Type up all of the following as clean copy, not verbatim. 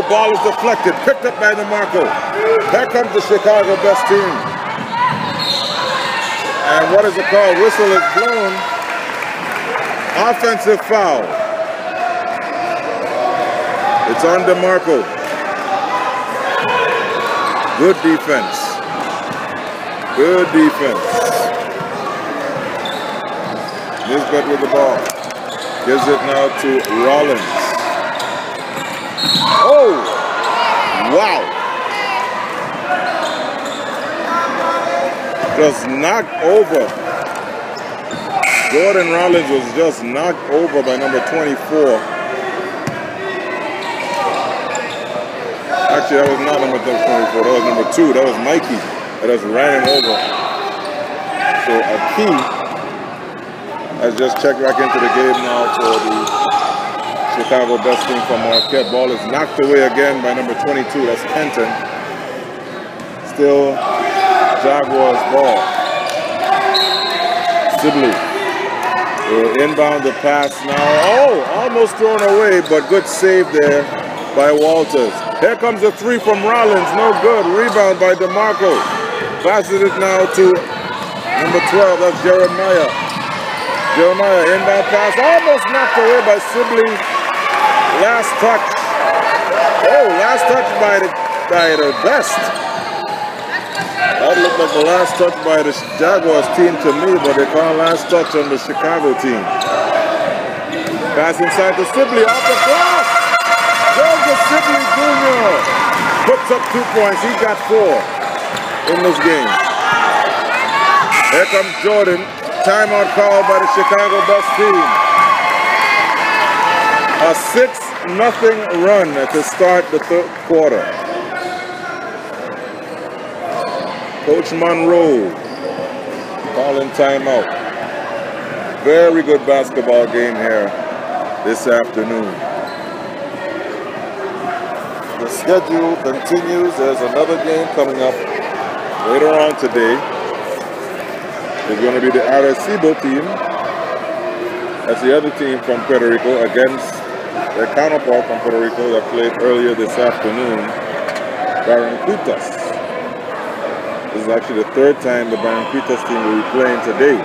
ball is deflected, picked up by DeMarco. Here comes the Chicago best team. And what is the call? Whistle is blown. Offensive foul. It's on DeMarco. Good defense. Good defense. Nisbet with the ball. Gives it now to Rollins. Oh! Wow! Just knocked over. Jordan Rollins was just knocked over by number 24. Actually, that was not number 24. That was number 2. That was Mikey. That just ran him over. So Kean has just checked back into the game now for the Chicago best team from Marquette. Ball is knocked away again by number 22. That's Kenton. Still Jaguars ball. Sibley will inbound the pass now. Oh, almost thrown away, but good save there by Walters. Here comes a 3 from Rollins. No good. Rebound by DeMarco. Passes it now to number 12. That's Jeremiah. Jeremiah inbound pass. Almost knocked away by Sibley. Last touch. Oh, last touch by the best. That looked like the last touch by the Jaguars team to me, but they call last touch on the Chicago team. Pass inside to Sibley off the glass. Joseph Sibley Jr. puts up 2 points. He got 4 in this game. Here comes Jordan. Timeout called by the Chicago best team. A 6-0 run at the start of the third quarter. Coach Monroe calling timeout. Very good basketball game here this afternoon. The schedule continues. There's another game coming up later on today. It's going to be the Arecibo team. That's the other team from Puerto Rico against their counterpart from Puerto Rico that played earlier this afternoon, Barranquitas. This is actually the 3rd time the Barranquitas team will be playing today.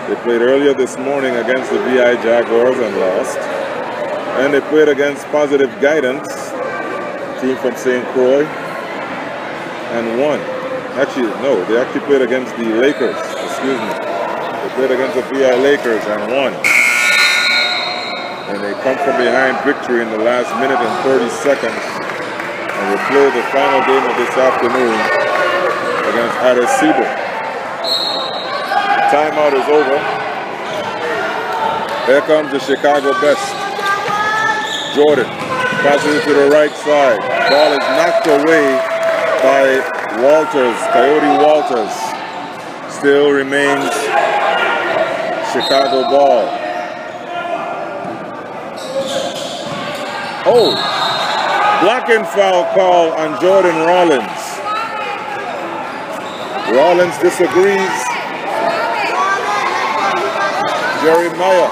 They played earlier this morning against the VI Jaguars and lost. And they played against Positive Guidance, team from St. Croix, and won. Actually, no, they actually played against the Lakers, excuse me. They played against the VI Lakers and won. And they come from behind victory in the last minute and 30 seconds. And they play the final game of this afternoon against Arecibo. Timeout is over. Here comes the Chicago best. Jordan passes it to the right side. Ball is knocked away by Walters, Coyote Walters. Still remains Chicago ball. Oh, blocking foul call on Jordan Rollins. Rollins disagrees. Jeremiah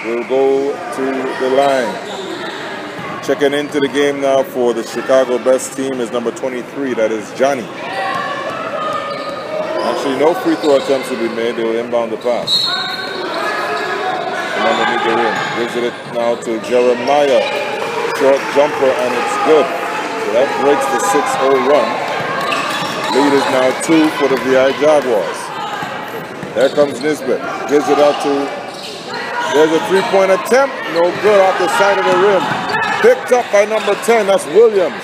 will go to the line. Checking into the game now for the Chicago best team is number 23, that is Johnny. Actually, no free throw attempts will be made. They will inbound the pass. Underneath the rim. Gives it now to Jeremiah. Short jumper, and it's good. So that breaks the 6-0 run. Lead is now 2 for the VI Jaguars. There comes Nisbet. Gives it out to... There's a 3-point attempt. No good off the side of the rim. Picked up by number 10. That's Williams.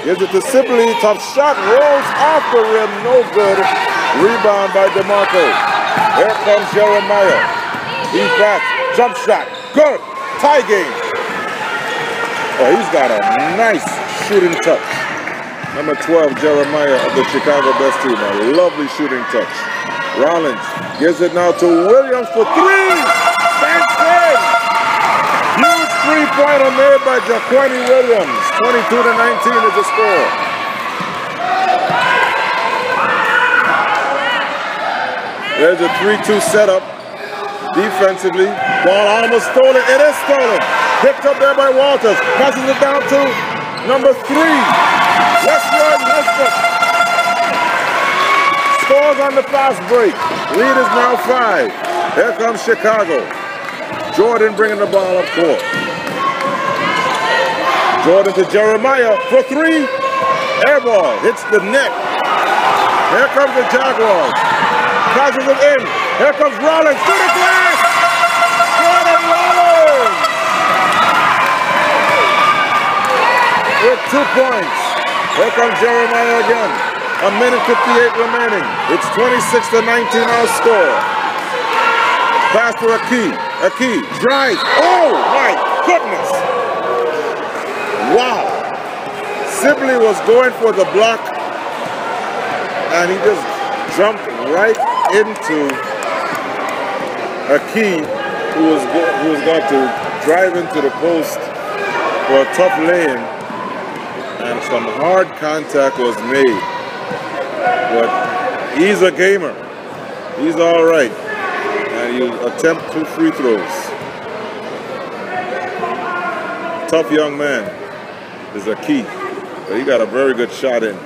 Gives it to Sibley. Tough shot. Rolls off the rim. No good. Rebound by DeMarco. Here comes Jeremiah. He's back. Jump shot. Good. Tie game. Oh, he's got a nice shooting touch. Number 12, Jeremiah of the Chicago best team. A lovely shooting touch. Rollins gives it now to Williams for 3. That's it. Huge 3-pointer made by Jaquani Williams. 22-19 is the score. There's a 3-2 setup. Defensively, Ball almost stolen. It is stolen. Picked up there by Walters. Passes it down to number 3. Westward, Westbrook. Scores on the fast break. Lead is now 5. Here comes Chicago. Jordan bringing the ball up court. Jordan to Jeremiah for 3. Air ball hits the net. Here comes the Jaguars. Passes it in. Here comes Rollins to the glass. Jordan Rollins with 2 points. Here comes Jeremiah again. A minute 58 remaining. It's 26-19 our score. Pass to Kean. Drive. Oh my goodness. Wow. Sibley was going for the block and he just jumped right into Kean, who was going to drive into the post for a tough lane, and some hard contact was made. But he's a gamer. He's all right. And he'll attempt 2 free throws. Tough young man is Kean. But he got a very good shot in.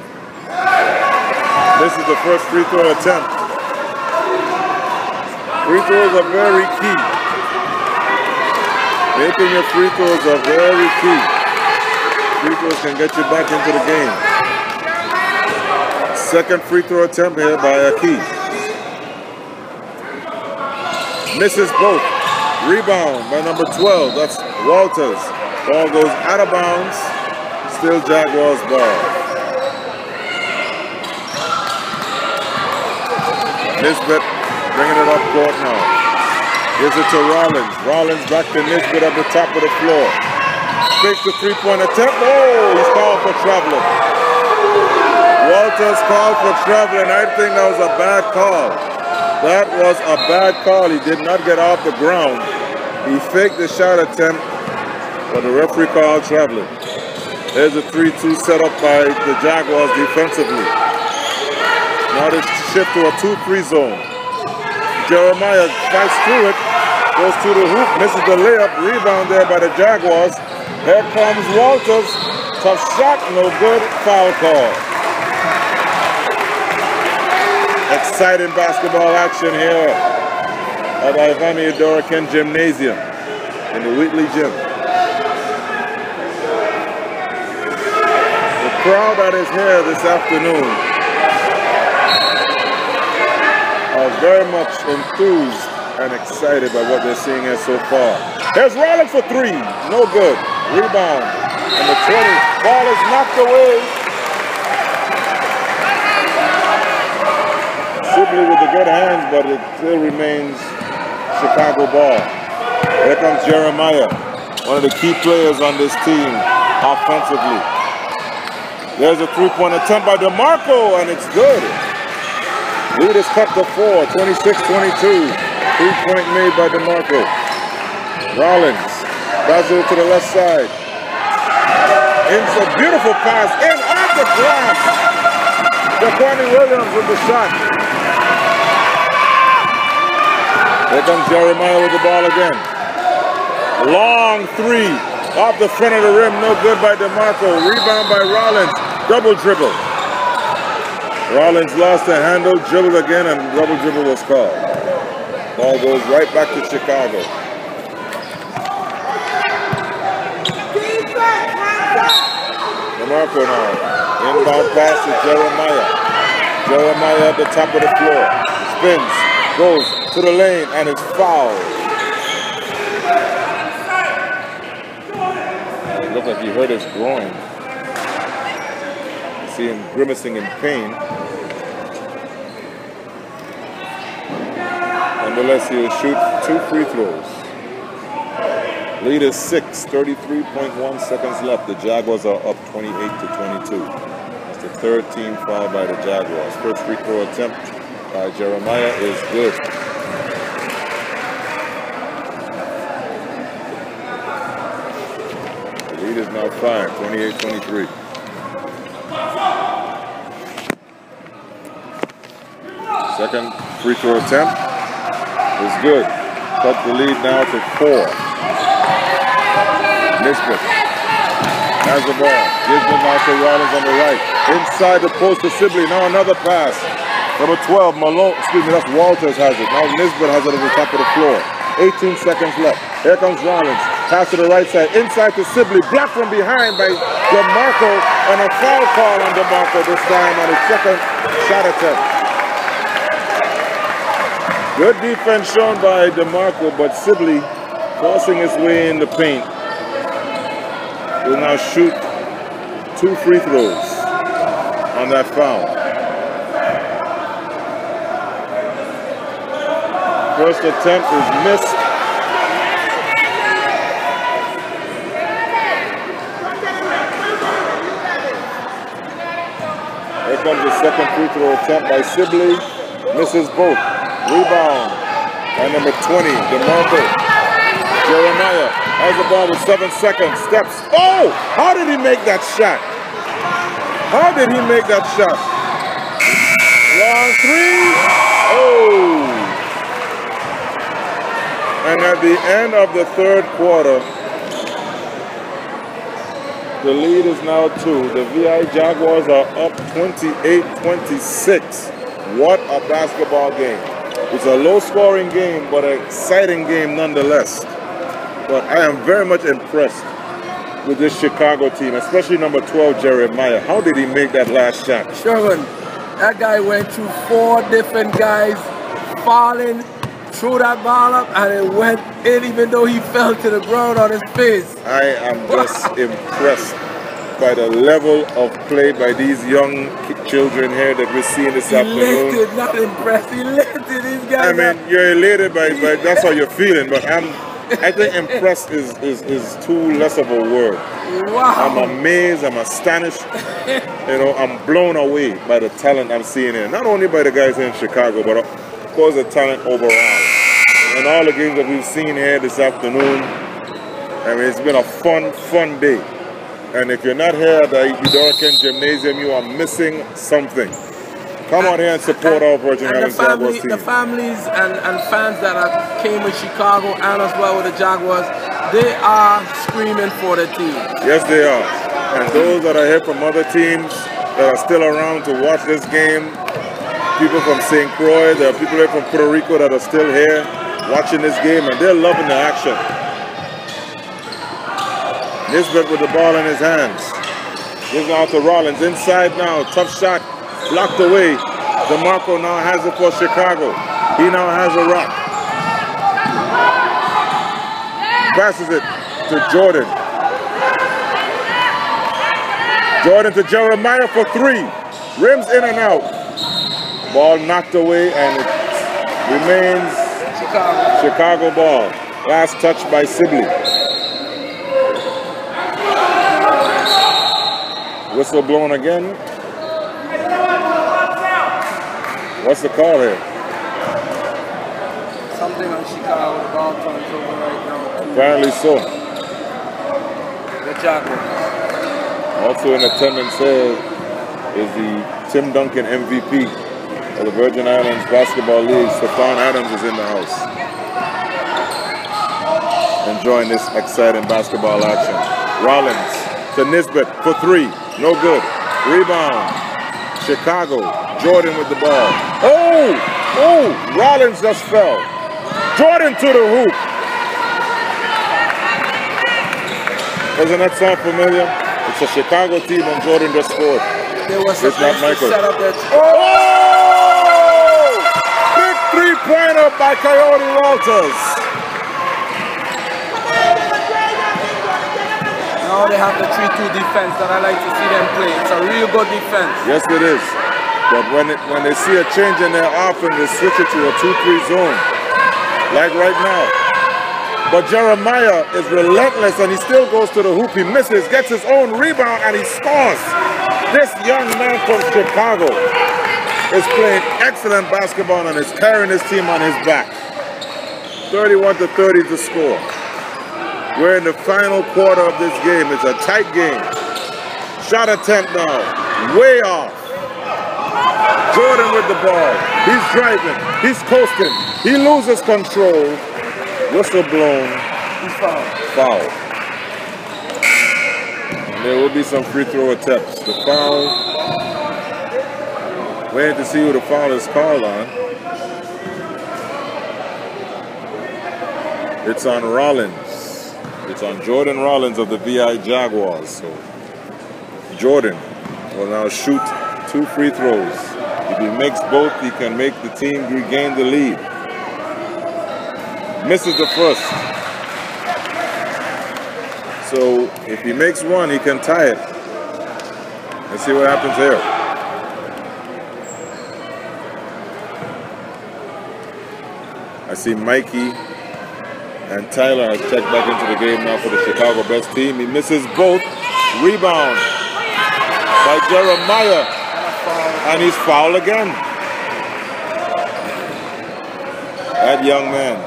This is the first free throw attempt. Free throws are very key. Making your free throws are very key. Free throws can get you back into the game. Second free throw attempt here by Kean. Misses both. Rebound by number 12. That's Walters. Ball goes out of bounds. Still Jaguars ball. Nisbet bringing it up court now. Gives it to Rollins. Rollins back to Nisbet at the top of the floor. Fakes the 3-point attempt. Oh, he's called for traveling. Walters called for traveling. I think that was a bad call. That was a bad call. He did not get off the ground. He faked the shot attempt, but the referee called traveling. There's a 3-2 set up by the Jaguars defensively. Now they shift to a 2-3 zone. Jeremiah fights through it, goes to the hoop, misses the layup, rebound there by the Jaguars. Here comes Walters. Tough shot, no good, foul call. Exciting basketball action here at Ivanna Eudora Kean Gymnasium in the Wheatley Gym. The crowd that is here this afternoon are very much enthused and excited by what they're seeing here so far. Here's Rollins for 3, no good. Rebound, and the 20. Ball is knocked away. Sibley with the good hands, but it still remains Chicago ball. Here comes Jeremiah, one of the key players on this team offensively. There's a 3-point attempt by DeMarco, and it's good. Lead is cut to 4, 26-22. 3-point made by DeMarco. Rollins, passes it to the left side. It's a beautiful pass, in off the glass. Jaquani Williams with the shot. Here comes Jeremiah with the ball again. Long 3, off the front of the rim, no good by DeMarco. Rebound by Rollins, double dribble. Rollins lost the handle, dribbled again, and double dribble was called. Ball goes right back to Chicago. DeMarco now. Inbound pass to Jeremiah. Jeremiah at the top of the floor. Spins, goes to the lane, and it's fouled. It looked like he hurt his groin. See him grimacing in pain. Nonetheless, he will shoot 2 free throws. Lead is 6, 33.1 seconds left. The Jaguars are up 28-22. It's the 3rd team foul by the Jaguars. First free throw attempt by Jeremiah is good. The lead is now 5, 28-23. Second free throw attempt is good. Cut the lead now to 4. Nisbet has the ball. Gives it now to Rollins on the right. Inside the post to Sibley. Now another pass. Number 12, Malone, excuse me, that's Walters has it. Now Nisbet has it at the top of the floor. 18 seconds left. Here comes Rollins. Pass to the right side. Inside to Sibley. Blocked from behind by DeMarco. And a foul call on DeMarco this time on his second shot attempt. Good defense shown by DeMarco, but Sibley forcing his way in the paint. Will now shoot 2 free throws on that foul. First attempt is missed. Here comes the second free throw attempt by Sibley. Misses both. Rebound by number 20, DeMarco. Jeremiah has the ball with 7 seconds. Steps. Oh! How did he make that shot? How did he make that shot? Long 3. Oh! And at the end of the third quarter, the lead is now 2. The VI Jaguars are up 28-26. What a basketball game. It's a low-scoring game, but an exciting game nonetheless. But I am very much impressed with this Chicago team, especially number 12, Jeremiah. How did he make that last shot? Sherman, that guy went through 4 different guys, falling, threw that ball up, and it went in even though he fell to the ground on his face. I am just impressed by the level of play by these young children here that we're seeing this afternoon. Elated, not impressed. Elated, these guys. I mean, you're elated by that's how you're feeling, but I think impressed is too less of a word. Wow. I'm amazed, I'm astonished. You know, I'm blown away by the talent I'm seeing here. Not only by the guys here in Chicago, but of course the talent overall. And all the games that we've seen here this afternoon, I mean, it's been a fun day. And if you're not here at the Eudora Gymnasium, you are missing something. Come on here and support our Virgin Islands Jaguars team. The families and fans that came with Chicago and as well with the Jaguars, they are screaming for the team. Yes, they are. And those that are here from other teams that are still around to watch this game, people from St. Croix, there are people here from Puerto Rico that are still here watching this game, and they're loving the action. Nisbet with the ball in his hands. Gives it out to Rollins. Inside now. Tough shot. Blocked away. DeMarco now has it for Chicago. He now has a rock. Passes it to Jordan. Jordan to Jeremiah for 3. Rims in and out. Ball knocked away and it remains Chicago ball. Last touch by Sibley. Whistle blown again. What's the call here? Something on Chicago. The ball turns over right now. Apparently so. The Jaguars. Also in attendance here is the Tim Duncan MVP of the Virgin Islands Basketball League. Stephon Adams is in the house. Enjoying this exciting basketball action. Rollins to Nisbet for 3. No good. Rebound. Chicago. Jordan with the ball. Oh! Oh! Rollins just fell. Jordan to the hoop. Doesn't that sound familiar? It's a Chicago team and Jordan just scored. There was it's not Michael. Set up that. Oh! Big 3-pointer by Coyote Walters. Now they have the 3-2 defense that I like to see them play. It's a real good defense. Yes, it is. But when they see a change in their offense, they switch it to a 2-3 zone, like right now. But Jeremiah is relentless, and he still goes to the hoop. He misses, gets his own rebound, and he scores. This young man from Chicago is playing excellent basketball and is carrying his team on his back. 31-30 to score. We're in the final quarter of this game. It's a tight game. Shot attempt now, way off. Jordan with the ball. He's driving. He's coasting. He loses control. Whistle blown. He's fouled. Foul. And there will be some free throw attempts. The foul. Waiting to see who the foul is called on. It's on Rollins. It's on Jordan Rollins of the VI Jaguars. So Jordan will now shoot 2 free throws. If he makes both, he can make the team regain the lead. Misses the first. So if he makes one, he can tie it. Let's see what happens here. I see Mikey and Tyler has checked back into the game now for the Chicago best team. He misses both. Rebound by Jeremiah. And he's fouled again. That young man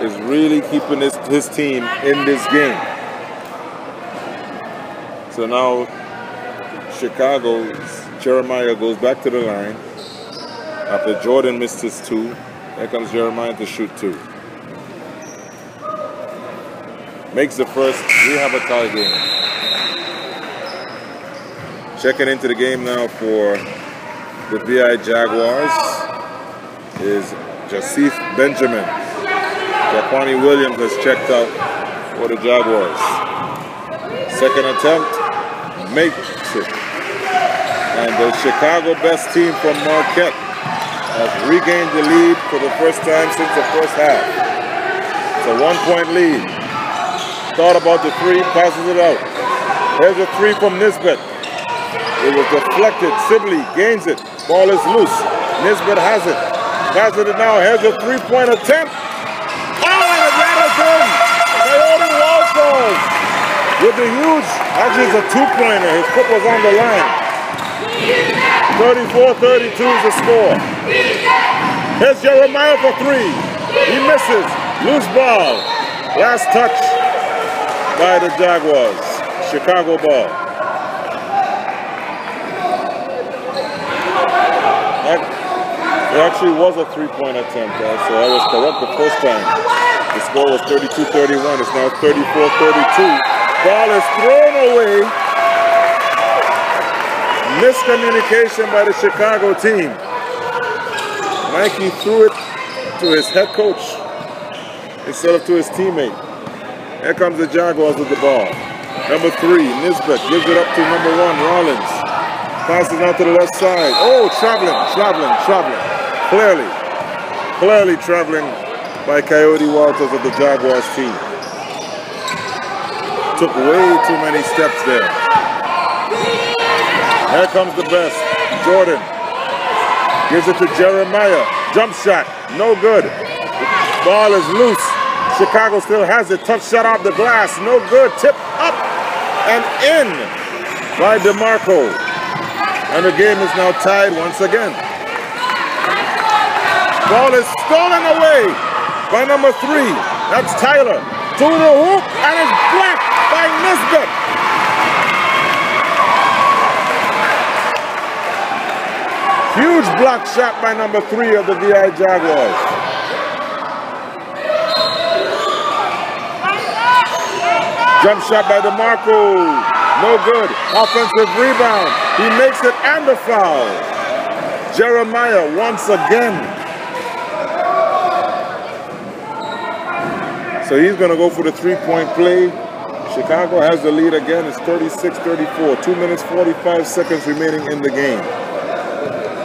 is really keeping his team in this game. So now Chicago's Jeremiah goes back to the line. After Jordan missed his 2, here comes Jeremiah to shoot 2. Makes the first. We have a tie game. Checking into the game now for the VI Jaguars is Joseph Benjamin. Jaquani Williams has checked out for the Jaguars. Second attempt, makes it. And the Chicago best team from Marquette has regained the lead for the first time since the first half. It's a 1-point lead. Thought about the 3, passes it out. Here's a 3 from Nisbet. It was deflected. Sibley gains it. Ball is loose. Nisbet has it. Passes it now. Here's a 3-point attempt. Oh, and it rattles in. Coyote Walters with the huge, actually it's a 2-pointer. His foot was on the line. 34-32 is the score. Here's Jeremiah for 3. He misses. Loose ball. Last touch by the Jaguars. Chicago ball. It actually was a 3-point attempt, so I was correct the first time. The score was 32-31. It's now 34-32. Ball is thrown away. Miscommunication by the Chicago team. Mikey threw it to his head coach instead of to his teammate. Here comes the Jaguars with the ball. Number 3, Nisbet gives it up to number 1, Rollins. Passes out to the left side. Oh, traveling. Clearly traveling by Coyote Walters of the Jaguars team. Took way too many steps there. Here comes the best. Jordan gives it to Jeremiah. Jump shot, no good. Ball is loose. Chicago still has it. Tough shot off the glass, no good. Tip up and in by DeMarco. And the game is now tied once again. Ball is stolen away by number 3. That's Tyler. To the hoop, and it's blocked by Nisbet. Huge block shot by number 3 of the VI Jaguars. Jump shot by DeMarco. No good. Offensive rebound. He makes it and the foul. Jeremiah once again. So he's going to go for the 3-point play. Chicago has the lead again. It's 36-34. 2 minutes, 45 seconds remaining in the game.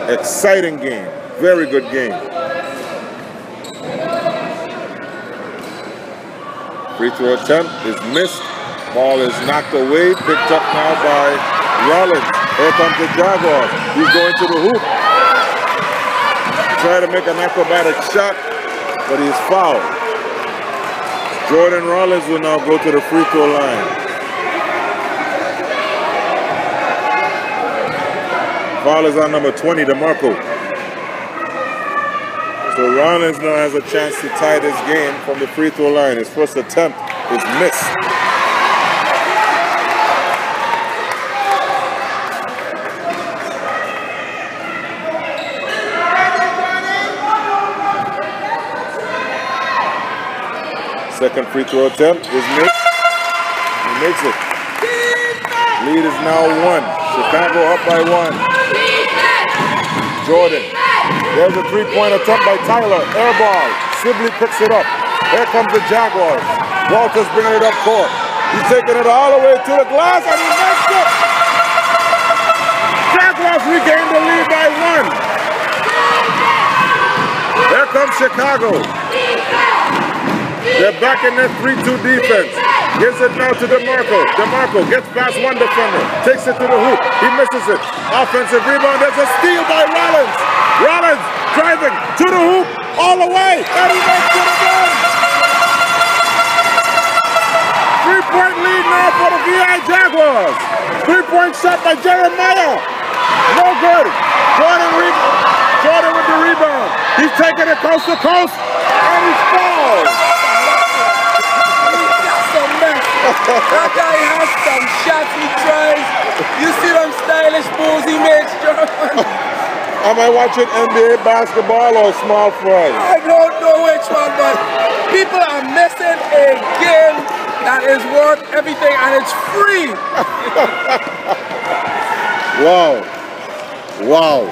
Exciting game. Very good game. Free throw attempt is missed. Ball is knocked away. Picked up now by Rollins. Here comes the Jaguars. He's going to the hoop. Trying to make an acrobatic shot, but he's fouled. Jordan Rollins will now go to the free throw line. Foul is on number 20, DeMarco. So Rollins now has a chance to tie this game from the free throw line. His first attempt is missed. Second free throw attempt is made. He makes it. Lead is now 1. Chicago up by 1. Jordan. There's a three-point attempt by Tyler. Air ball. Sibley picks it up. Here comes the Jaguars. Walters bringing it up court. He's taking it all the way to the glass and he makes it. Jaguars regain the lead by 1. Here comes Chicago. They're back in their 3-2 defense. Gives it now to DeMarco. DeMarco gets past one defender. Takes it to the hoop. He misses it. Offensive rebound. There's a steal by Rollins. Rollins driving to the hoop all the way. And he makes it again. 3-point lead now for the VI Jaguars. 3-point shot by Jeremiah. No good. Jordan with the rebound. He's taking it coast to coast. And he's fouled. That guy has some shots he tries. You see them stylish moves he makes, Sherman. Am I watching NBA basketball or small fry? I don't know which one, but people are missing a game that is worth everything and it's free. Wow. Wow.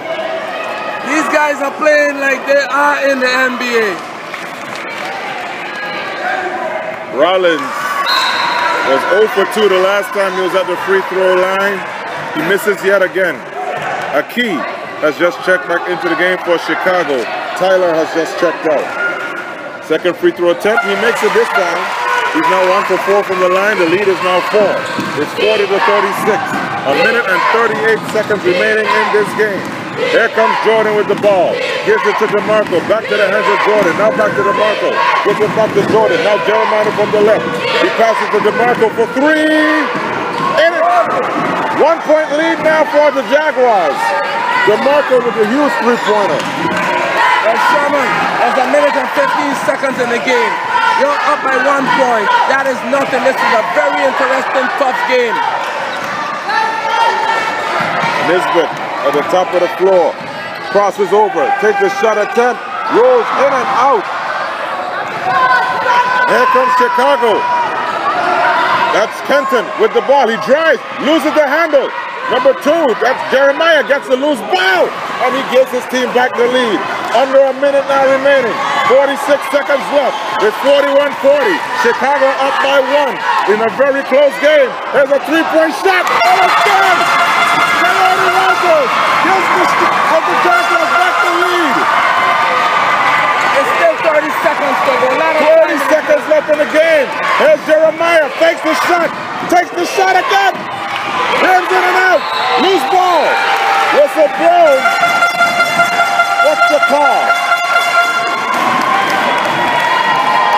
These guys are playing like they are in the NBA. Rollins was 0 for 2 the last time he was at the free throw line. He misses yet again. Kean has just checked back into the game for Chicago. Tyler has just checked out. Second free throw attempt, he makes it this time. He's now 1 for 4 from the line. The lead is now 4. It's 40 to 36. A minute and 38 seconds remaining in this game. Here comes Jordan with the ball. Gives it to DeMarco. Back to the hands of Jordan. Now back to DeMarco. Gives it back to Jordan. Now Jeremiah from the left. He passes to DeMarco for 3. In it. 1-point lead now for the Jaguars. DeMarco with a huge three-pointer. Sherman, there's a minute and 15 seconds in the game. You're up by 1 point. That is nothing. This is a very interesting, tough game. Nisbet at the top of the floor. Crosses over. Takes a shot attempt. Rolls in and out. Here comes Chicago. That's Kenton with the ball. He drives. Loses the handle. Number 2, that's Jeremiah, gets a loose ball, and he gives his team back the lead. Under a minute now remaining, 46 seconds left. It's 41-40. Chicago up by 1 in a very close game. There's a 3-point shot, and it's done! Jalari Walters gives the Jaguars back the lead. It's still 30 seconds to go. 30 seconds left in the game. Here's Jeremiah, fakes the shot, takes the shot again. Rims in and out. Loose ball. Whistle blown. What's the call?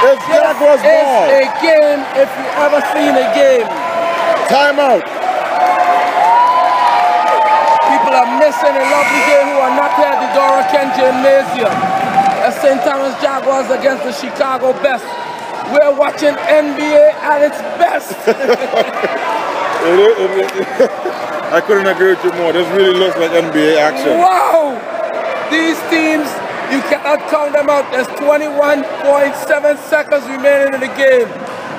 It's Jaguars ball. It's a game if you ever seen a game. Timeout. People are missing a lovely game who are not here at the Eudora Gymnasium. The St. Thomas Jaguars against the Chicago Best. We're watching NBA at its best. I couldn't agree with you more. This really looks like NBA action. Wow! These teams, you cannot count them out. There's 21.7 seconds remaining in the game.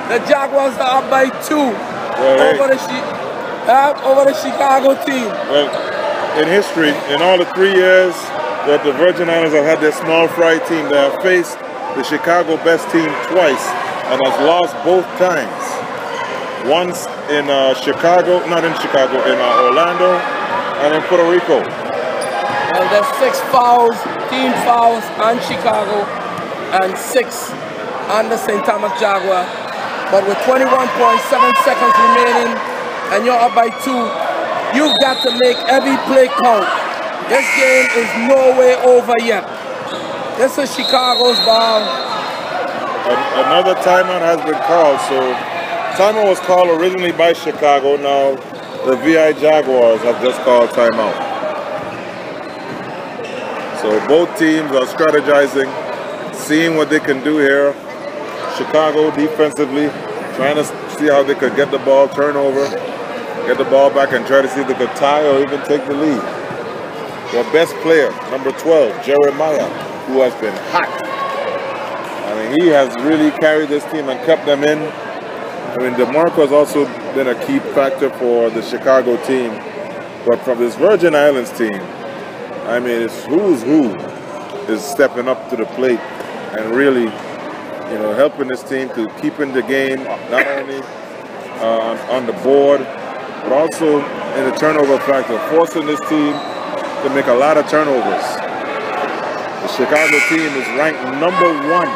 The Jaguars are up by 2 over the Chicago team. Well, in history, in all the 3 years that the Virgin Islands have had their small fry team, they have faced the Chicago Best team twice and has lost both times. Once in Chicago, not in Chicago, in Orlando, and in Puerto Rico. Well, there's 6 fouls, team fouls on Chicago, and 6 on the St. Thomas Jaguar. But with 21.7 seconds remaining, and you're up by 2, you've got to make every play count. This game is no way over yet. This is Chicago's ball. Another timeout has been called, so timeout was called originally by Chicago. Now the VI Jaguars have just called timeout. So both teams are strategizing, seeing what they can do here. Chicago defensively, trying to see how they could get the ball, turn over, get the ball back and try to see if they could tie or even take the lead. Their best player, number 12, Jeremiah, who has been hot. I mean, he has really carried this team and kept them in. I mean, DeMarco has also been a key factor for the Chicago team. But from this Virgin Islands team, I mean, it's who's who is stepping up to the plate and really, you know, helping this team to keep in the game, not only on the board, but also in the turnover factor, forcing this team to make a lot of turnovers. The Chicago team is ranked #1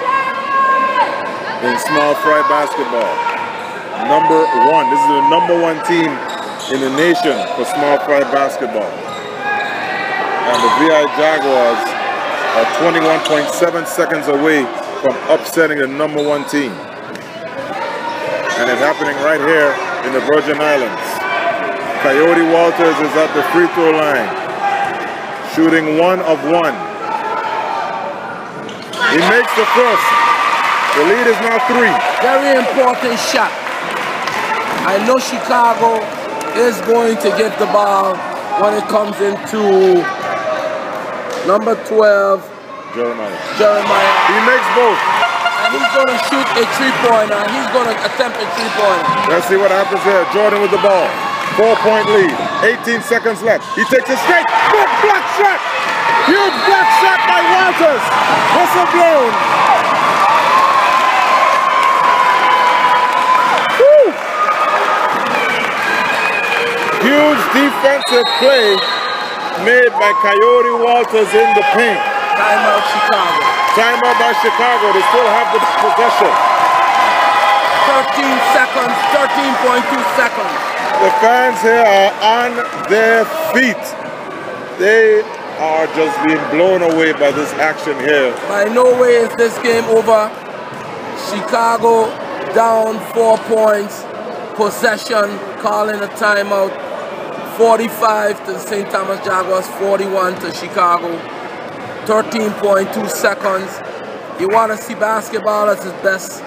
in small fry basketball. #1. This is the #1 team in the nation for small fry basketball. And the VI Jaguars are 21.7 seconds away from upsetting the #1 team. And it's happening right here in the Virgin Islands. Coyote Walters is at the free throw line, shooting 1 of 1. He makes the first. The lead is now 3. Very important shot. I know Chicago is going to get the ball when it comes into number 12, Jeremiah. He makes both. And he's going to shoot a 3-pointer. He's going to attempt a 3-pointer. Let's see what happens here. Jordan with the ball. 4-point lead. 18 seconds left. He takes it straight. Good block shot. Huge block shot by Walters. Whistle blown. Woo. Huge defensive play made by Coyote Walters in the paint. Timeout Chicago. Timeout by Chicago. They still have the possession. 13 seconds, 13.2 seconds. The fans here are on their feet. They are just being blown away by this action here. By no way is this game over. Chicago down 4 points. Possession, calling a timeout. 45 to the St. Thomas Jaguars, 41 to Chicago. 13.2 seconds. You want to see basketball at its best,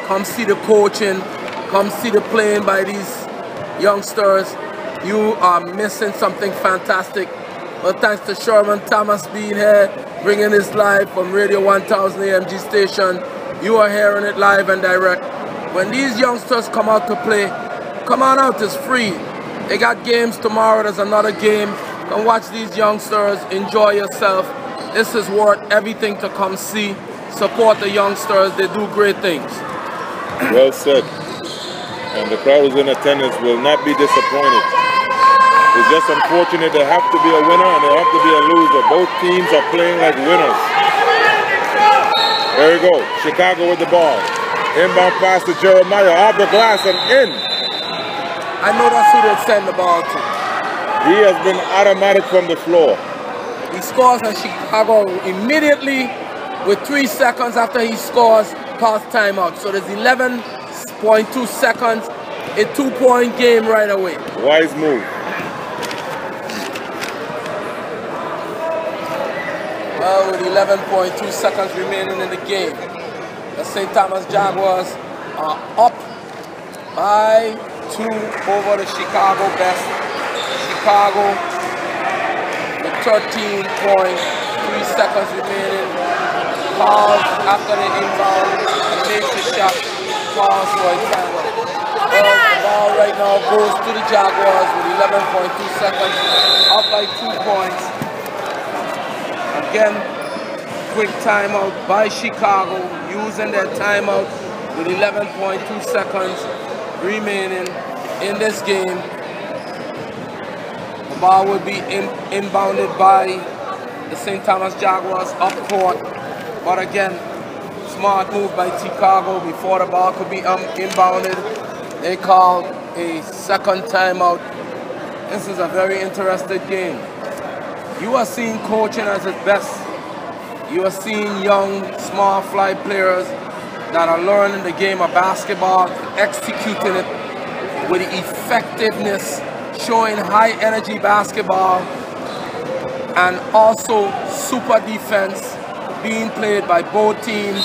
come see the coaching, come see the playing by these youngsters. You are missing something fantastic. Well, thanks to Sherman Thomas being here, bringing this live from Radio 1000 AMG station. You are hearing it live and direct. When these youngsters come out to play, come on out, it's free. They got games tomorrow, there's another game. Come watch these youngsters, enjoy yourself. This is worth everything to come see. Support the youngsters, they do great things. Well said. And the crowd who's in attendance will not be disappointed. It's just unfortunate there have to be a winner and there have to be a loser. Both teams are playing like winners. There you go. Chicago with the ball. Inbound pass to Jeremiah off the glass and in. I know that's who they send the ball to. He has been automatic from the floor. He scores and Chicago immediately with 3 seconds after he scores past timeout. So there's 11.2 seconds, a 2-point game right away. Wise move. Well, with 11.2 seconds remaining in the game, the St. Thomas Jaguars are up by 2 over the Chicago best. Chicago with 13.3 seconds remaining. Calls after the inbound and makes the shot. Calls for a timeout. Well, the ball right now goes to the Jaguars with 11.2 seconds, up by 2 points. Again, quick timeout by Chicago, using their timeout with 11.2 seconds remaining in this game. The ball will be inbounded by the St. Thomas Jaguars up court. But again, smart move by Chicago before the ball could be inbounded. They called a second timeout. This is a very interesting game. You are seeing coaching at its best. You are seeing young, small fly players that are learning the game of basketball, executing it with effectiveness, showing high energy basketball, and also super defense being played by both teams.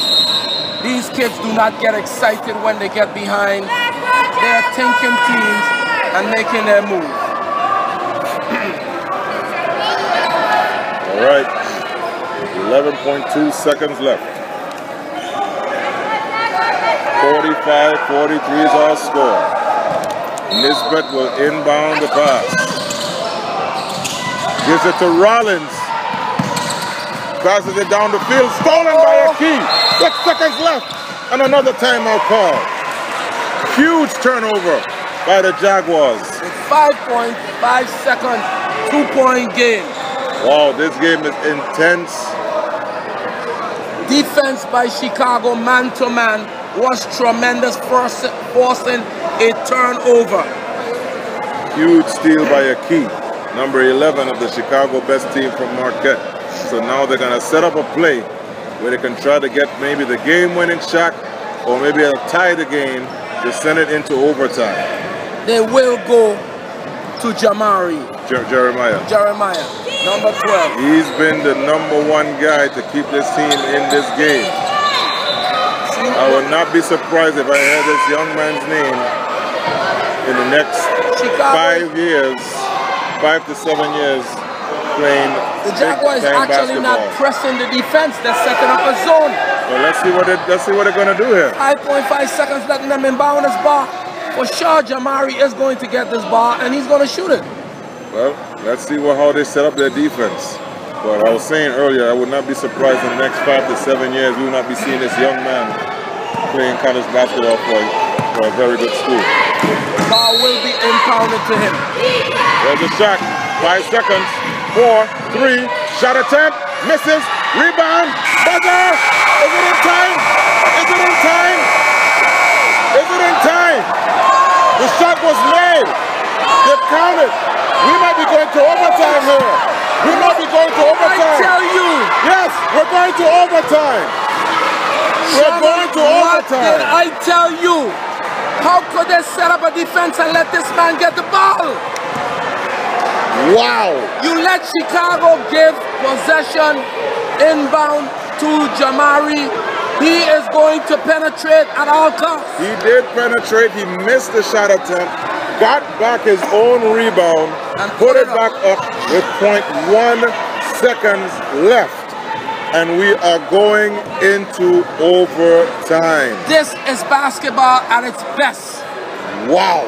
These kids do not get excited when they get behind. They are thinking teams and making their move. All right, 11.2 seconds left. 45-43 is our score. Nisbet will inbound the pass. Gives it to Rollins. Passes it down the field. Stolen by Kean. 6 seconds left. And another timeout call. Huge turnover by the Jaguars. 5.5 seconds, 2-point game. Wow, this game is intense. Defense by Chicago, man-to-man, was tremendous, forcing a turnover. Huge steal by Kean, number 11 of the Chicago best team from Marquette. So now they're going to set up a play where they can try to get maybe the game-winning shot or maybe a tie the game to send it into overtime. They will go to Jeremiah, number 12. He's been the #1 guy to keep this team in this game. I would not be surprised if I heard this young man's name in the next 5 to 7 years playing. The Jaguars actually not pressing the defense. They're setting up a zone. Well, let's see what they're gonna do here. 5.5 seconds, letting them inbound this ball. For sure, Jamari is going to get this ball and he's going to shoot it. Well, let's see how they set up their defense. But I was saying earlier, I would not be surprised in the next 5 to 7 years we will not be seeing this young man playing college basketball for a very good school. The ball will be impounded to him. There's a shot. 5 seconds. 4, 3, shot attempt, misses, rebound, buzzer. Is it in time? Is it in time? Is it in time? The shot was made. They've counted. We might be going to overtime here. We might be going to overtime. I tell you. Yes, we're going to overtime. We're going to overtime. What did I tell you? How could they set up a defense and let this man get the ball? Wow. You let Chicago give possession inbound to Jamari. He is going to penetrate at all costs. He did penetrate. He missed the shot attempt. Got back his own rebound. And put it back up with 0.1 seconds left. And we are going into overtime. This is basketball at its best. Wow.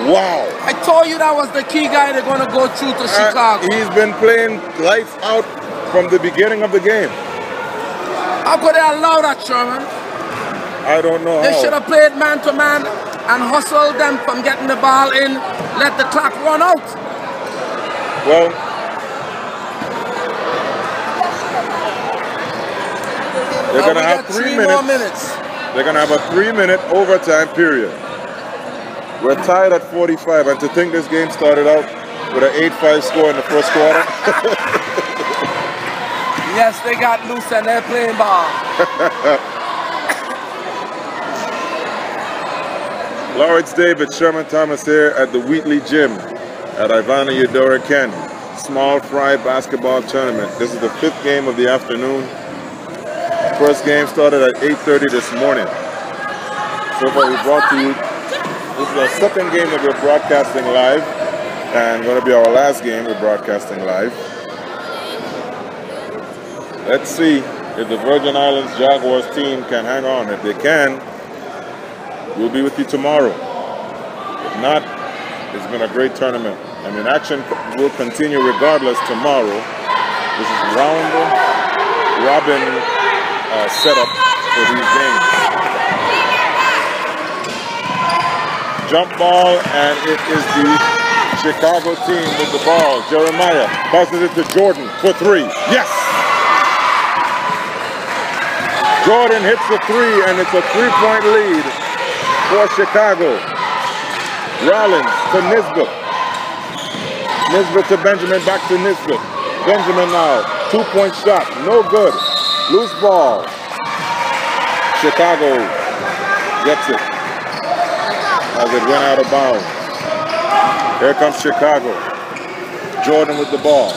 Wow. I told you that was the key guy they're going to go through to Chicago. He's been playing lights out from the beginning of the game. How could they allow that, Sherman? I don't know They how. should have played man-to-man and hustled them from getting the ball in, let the clock run out. Well, they're going to have 3 minutes. They're going to have a 3-minute overtime period. We're tied at 45, and to think this game started out with an 8-5 score in the first quarter. Yes, they got loose and they're playing ball. Lauritz David, Sherman Thomas here at the Wheatley Gym at Ivanna, Eudora, Kean. Small fry basketball tournament. This is the 5th game of the afternoon. First game started at 8:30 this morning. So far we brought to you, this is our 2nd game that we're broadcasting live, and going to be our last game we're broadcasting live. Let's see if the Virgin Islands Jaguars team can hang on. If they can, we'll be with you tomorrow. If not, it's been a great tournament. I mean, action will continue regardless tomorrow. This is round robin setup for these games. Jump ball, and it is the Chicago team with the ball. Jeremiah passes it to Jordan for 3. Yes! Jordan hits the 3, and it's a 3-point lead for Chicago. Rollins to Nisbet. Nisbet to Benjamin, back to Nisbet. Benjamin now, 2-point shot, no good. Loose ball. Chicago gets it as it went out of bounds. Here comes Chicago. Jordan with the ball.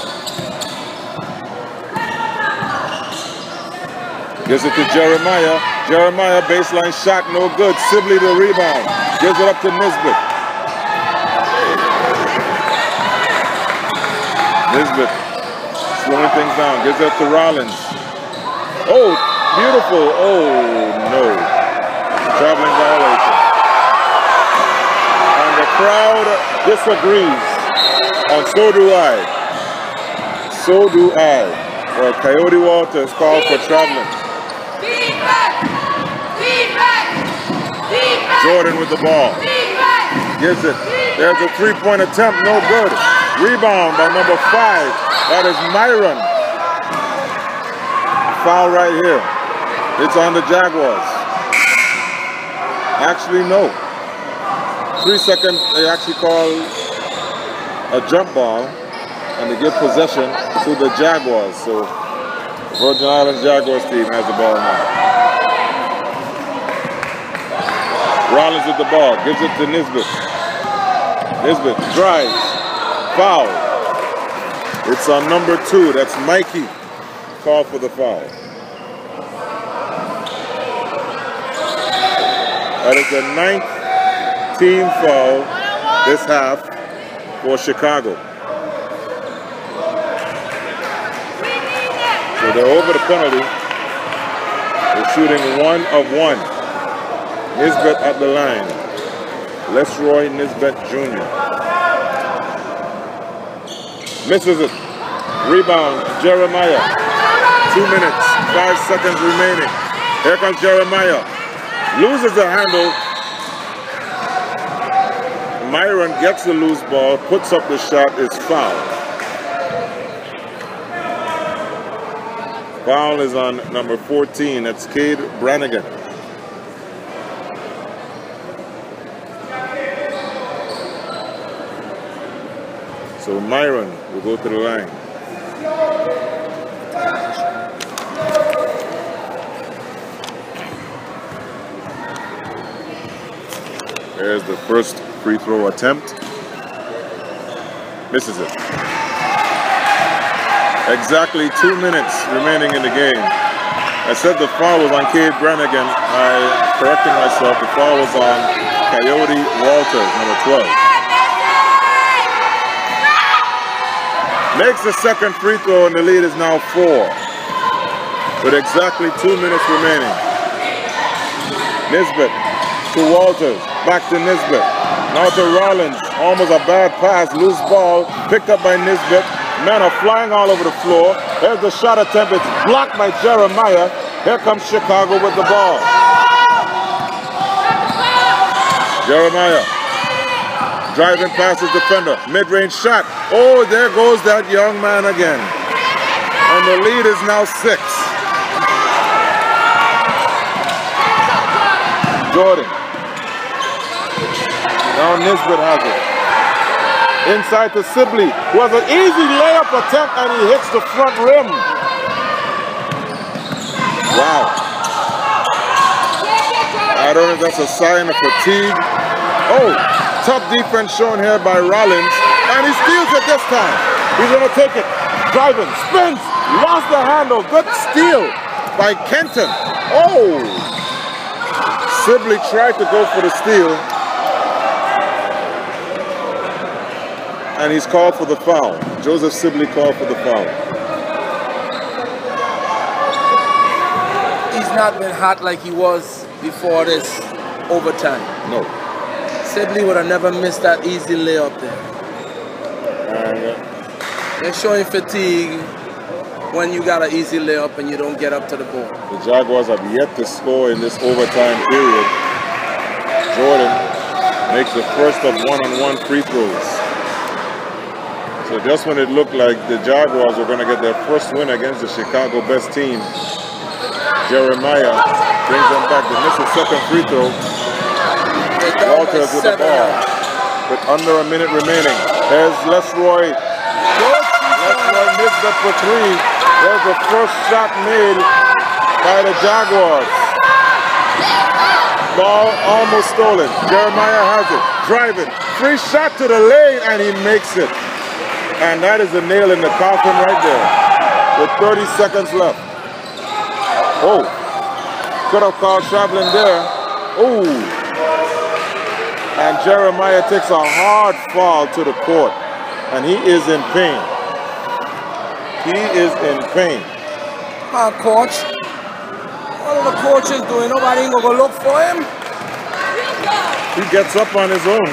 Gives it to Jeremiah. Jeremiah, baseline shot, no good. Sibley the rebound. Gives it up to Nisbet. Nisbet slowing things down. Gives it up to Rollins. Oh, beautiful. Oh, no. Traveling violation. And the crowd disagrees. And so do I. So do I. Well, Coyote Walters called for traveling. Jordan with the ball. Gives it. There's a three-point attempt. No good. Rebound by number 5. That is Myron. Foul right here. It's on the Jaguars. Actually, no. 3 seconds, they actually call a jump ball, and they give possession to the Jaguars. So, Virgin Islands Jaguars team has the ball now. Rollins with the ball, gives it to Nisbet. Nisbet drives, foul. It's on number 2, that's Mikey. Call for the foul. That is the 9th team foul this half for Chicago. So they're over the penalty. They're shooting 1 of 1. Nisbet at the line. Lesroy Nisbet Jr. Misses it. Rebound, Jeremiah. 2 minutes, 5 seconds remaining. Here comes Jeremiah. Loses the handle. Myron gets the loose ball, puts up the shot, it's foul. Foul is on number 14, that's Cade Brannigan. So Myron will go to the line. There's the first free throw attempt. Misses it. Exactly 2 minutes remaining in the game. I said the foul was on Cade Brannigan. I correcting myself. The foul was on Coyote Walters, number 12. Makes the second free throw and the lead is now 4. With exactly 2 minutes remaining. Nisbet to Walters. Back to Nisbet. Now to Rollins. Almost a bad pass. Loose ball. Picked up by Nisbet. Men are flying all over the floor. There's the shot attempt. It's blocked by Jeremiah. Here comes Chicago with the ball. Jeremiah. Driving past his defender. Mid-range shot. Oh, there goes that young man again. And the lead is now 6. Jordan. Now Nisbet has it. Inside to Sibley, who has an easy layup attempt and he hits the front rim. Wow. I don't know if that's a sign of fatigue. Oh, tough defense shown here by Rollins. And he steals it this time. He's going to take it. Driving, spins, lost the handle. Good steal by Kenton. Oh! Sibley tried to go for the steal. And he's called for the foul. Joseph Sibley called for the foul. He's not been hot like he was before this overtime. No. Sibley would have never missed that easy layup there. They're showing fatigue when you got an easy layup and you don't get up to the ball. The Jaguars have yet to score in this overtime period. Jordan makes the first of one-on-one free throws. So just when it looked like the Jaguars were going to get their first win against the Chicago best team, Jeremiah brings them back to miss the second free throw. Walters with the ball. With under a minute remaining. There's Lesroy. Lesroy missed it for 3. There's the first shot made by the Jaguars. Ball almost stolen. Jeremiah has it. Driving. Free shot to the lane and he makes it. And that is a nail in the coffin right there. With 30 seconds left. Oh. Could have called traveling there. Oh. And Jeremiah takes a hard fall to the court. And he is in pain. He is in pain. Coach. What are the coaches doing? Nobody ain't gonna go look for him. He gets up on his own.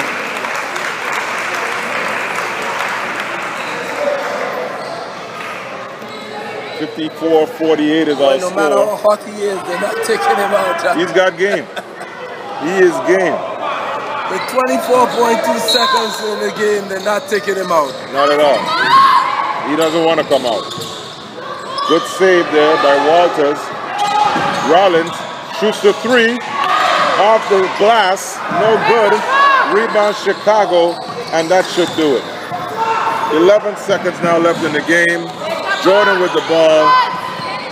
$54-48 is our No score. matter how hot he is, they're not taking him out. He's got game. He is game. With 24.2 seconds in the game, they're not taking him out. Not at all. He doesn't want to come out. Good save there by Walters. Rollins shoots the three. Off the glass. No good. Rebound Chicago. And that should do it. 11 seconds now left in the game. Jordan with the ball.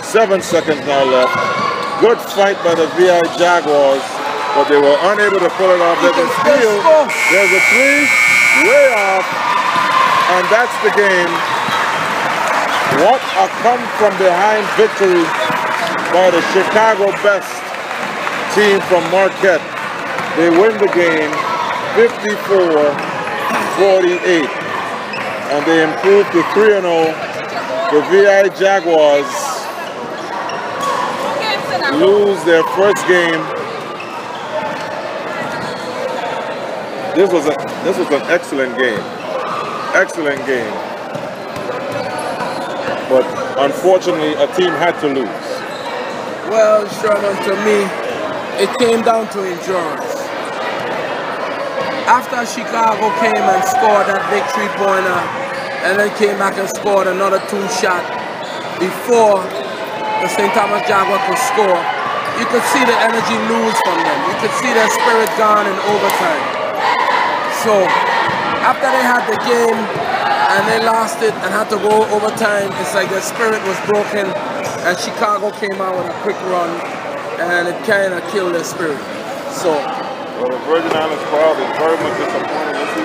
7 seconds now left. Good fight by the VI Jaguars. But they were unable to pull it off. There's a steal. There's a three. Way off. And that's the game. What a come-from-behind victory by the Chicago Best team from Marquette. They win the game 54-48. And they improve to 3-0. The VI Jaguars lose their first game. This was an excellent game. Excellent game. But unfortunately, a team had to lose. Well, Sherman, to me, it came down to endurance. After Chicago came and scored that big three-pointer, and then came back and scored another two-shot before the St. Thomas Jaguars could score, you could see the energy lose from them. You could see their spirit gone in overtime. So, after they had the game and they lost it and had to go overtime, it's like their spirit was broken, and Chicago came out with a quick run and it kind of killed their spirit. So, well, the Virgin Islands crowd is very much disappointed. Let's see.